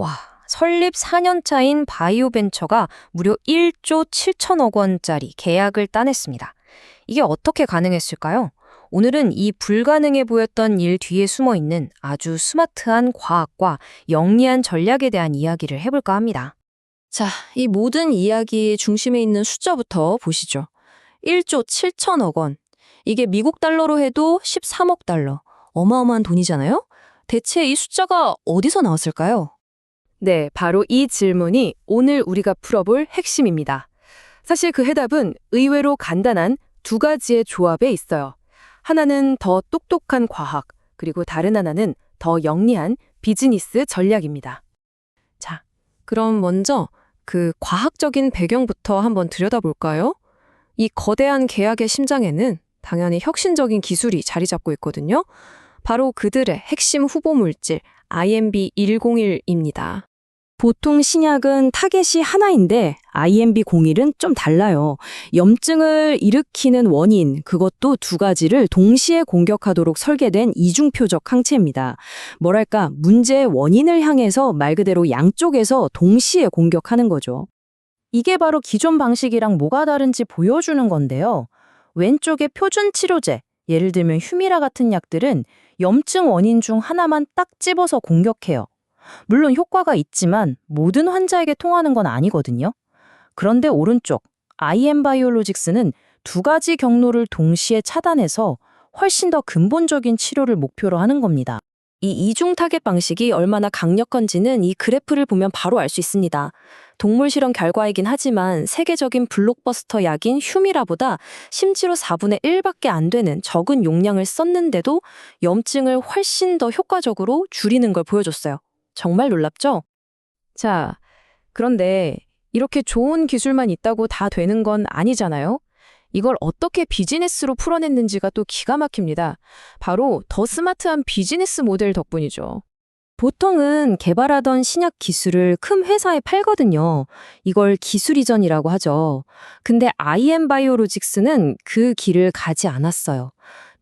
와, 설립 4년 차인 바이오벤처가 무려 1조 7천억 원짜리 계약을 따냈습니다. 이게 어떻게 가능했을까요? 오늘은 이 불가능해 보였던 일 뒤에 숨어 있는 아주 스마트한 과학과 영리한 전략에 대한 이야기를 해볼까 합니다. 자, 이 모든 이야기의 중심에 있는 숫자부터 보시죠. 1조 7천억 원. 이게 미국 달러로 해도 13억 달러. 어마어마한 돈이잖아요? 대체 이 숫자가 어디서 나왔을까요? 네, 바로 이 질문이 오늘 우리가 풀어볼 핵심입니다. 사실 그 해답은 의외로 간단한 두 가지의 조합에 있어요. 하나는 더 똑똑한 과학, 그리고 다른 하나는 더 영리한 비즈니스 전략입니다. 자, 그럼 먼저 그 과학적인 배경부터 한번 들여다볼까요? 이 거대한 계약의 심장에는 당연히 혁신적인 기술이 자리 잡고 있거든요. 바로 그들의 핵심 후보 물질 IMB101입니다. 보통 신약은 타겟이 하나인데 IMB01은 좀 달라요. 염증을 일으키는 원인, 그것도 두 가지를 동시에 공격하도록 설계된 이중표적 항체입니다. 뭐랄까, 문제의 원인을 향해서 말 그대로 양쪽에서 동시에 공격하는 거죠. 이게 바로 기존 방식이랑 뭐가 다른지 보여주는 건데요. 왼쪽의 표준 치료제, 예를 들면 휴미라 같은 약들은 염증 원인 중 하나만 딱 집어서 공격해요. 물론 효과가 있지만 모든 환자에게 통하는 건 아니거든요. 그런데 오른쪽 IM바이오로직스는 두 가지 경로를 동시에 차단해서 훨씬 더 근본적인 치료를 목표로 하는 겁니다. 이 이중 타겟 방식이 얼마나 강력한지는 이 그래프를 보면 바로 알 수 있습니다. 동물 실험 결과이긴 하지만 세계적인 블록버스터 약인 휴미라보다 심지어 4분의 1밖에 안 되는 적은 용량을 썼는데도 염증을 훨씬 더 효과적으로 줄이는 걸 보여줬어요. 정말 놀랍죠? 자, 그런데 이렇게 좋은 기술만 있다고 다 되는 건 아니잖아요? 이걸 어떻게 비즈니스로 풀어냈는지가 또 기가 막힙니다. 바로 더 스마트한 비즈니스 모델 덕분이죠. 보통은 개발하던 신약 기술을 큰 회사에 팔거든요. 이걸 기술 이전이라고 하죠. 근데 IM바이오로직스는 그 길을 가지 않았어요.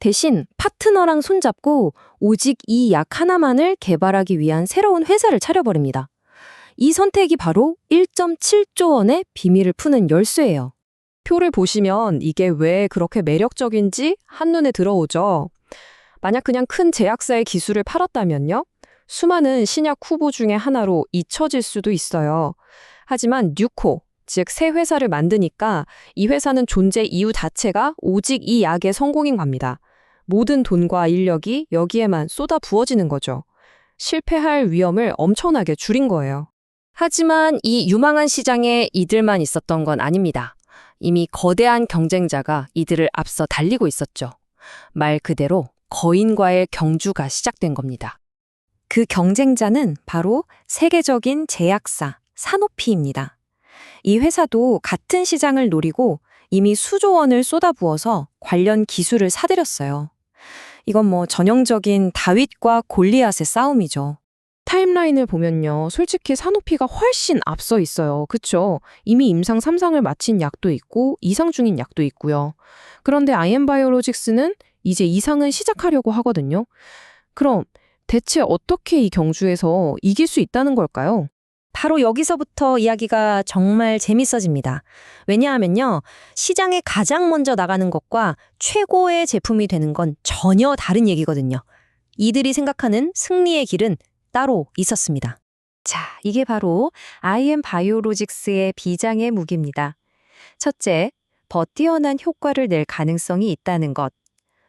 대신 파트너랑 손잡고 오직 이 약 하나만을 개발하기 위한 새로운 회사를 차려버립니다. 이 선택이 바로 1.7조 원의 비밀을 푸는 열쇠예요. 표를 보시면 이게 왜 그렇게 매력적인지 한눈에 들어오죠. 만약 그냥 큰 제약사의 기술을 팔았다면요? 수많은 신약 후보 중에 하나로 잊혀질 수도 있어요. 하지만 뉴코, 즉 새 회사를 만드니까 이 회사는 존재 이유 자체가 오직 이 약의 성공인 겁니다. 모든 돈과 인력이 여기에만 쏟아 부어지는 거죠. 실패할 위험을 엄청나게 줄인 거예요. 하지만 이 유망한 시장에 이들만 있었던 건 아닙니다. 이미 거대한 경쟁자가 이들을 앞서 달리고 있었죠. 말 그대로 거인과의 경주가 시작된 겁니다. 그 경쟁자는 바로 세계적인 제약사 사노피입니다. 이 회사도 같은 시장을 노리고 이미 수조 원을 쏟아부어서 관련 기술을 사들였어요. 이건 뭐 전형적인 다윗과 골리앗의 싸움이죠. 타임라인을 보면요. 솔직히 사노피가 훨씬 앞서 있어요. 그쵸? 이미 임상 3상을 마친 약도 있고 2상 중인 약도 있고요. 그런데 IM바이오로직스는 이제 2상은 시작하려고 하거든요. 그럼 대체 어떻게 이 경주에서 이길 수 있다는 걸까요? 바로 여기서부터 이야기가 정말 재밌어집니다. 왜냐하면요, 시장에 가장 먼저 나가는 것과 최고의 제품이 되는 건 전혀 다른 얘기거든요. 이들이 생각하는 승리의 길은 따로 있었습니다. 자, 이게 바로 IM바이오로직스의 비장의 무기입니다. 첫째, 더 뛰어난 효과를 낼 가능성이 있다는 것.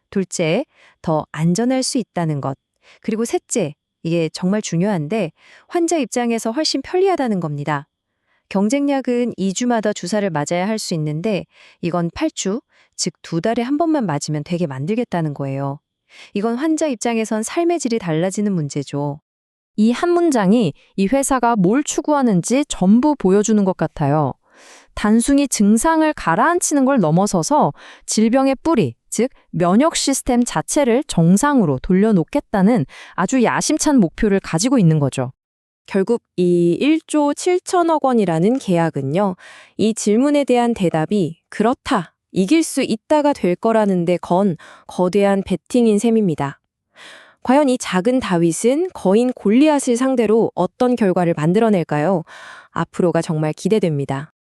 둘째, 더 안전할 수 있다는 것. 그리고 셋째, 이게 정말 중요한데 환자 입장에서 훨씬 편리하다는 겁니다. 경쟁약은 2주마다 주사를 맞아야 할 수 있는데 이건 8주, 즉 2달에 한 번만 맞으면 되게 만들겠다는 거예요. 이건 환자 입장에선 삶의 질이 달라지는 문제죠. 이 한 문장이 이 회사가 뭘 추구하는지 전부 보여주는 것 같아요. 단순히 증상을 가라앉히는 걸 넘어서서 질병의 뿌리, 즉 면역 시스템 자체를 정상으로 돌려놓겠다는 아주 야심찬 목표를 가지고 있는 거죠. 결국 이 1조 7천억 원이라는 계약은요. 이 질문에 대한 대답이 그렇다, 이길 수 있다가 될 거라는 데 건 거대한 베팅인 셈입니다. 과연 이 작은 다윗은 거인 골리앗을 상대로 어떤 결과를 만들어낼까요? 앞으로가 정말 기대됩니다.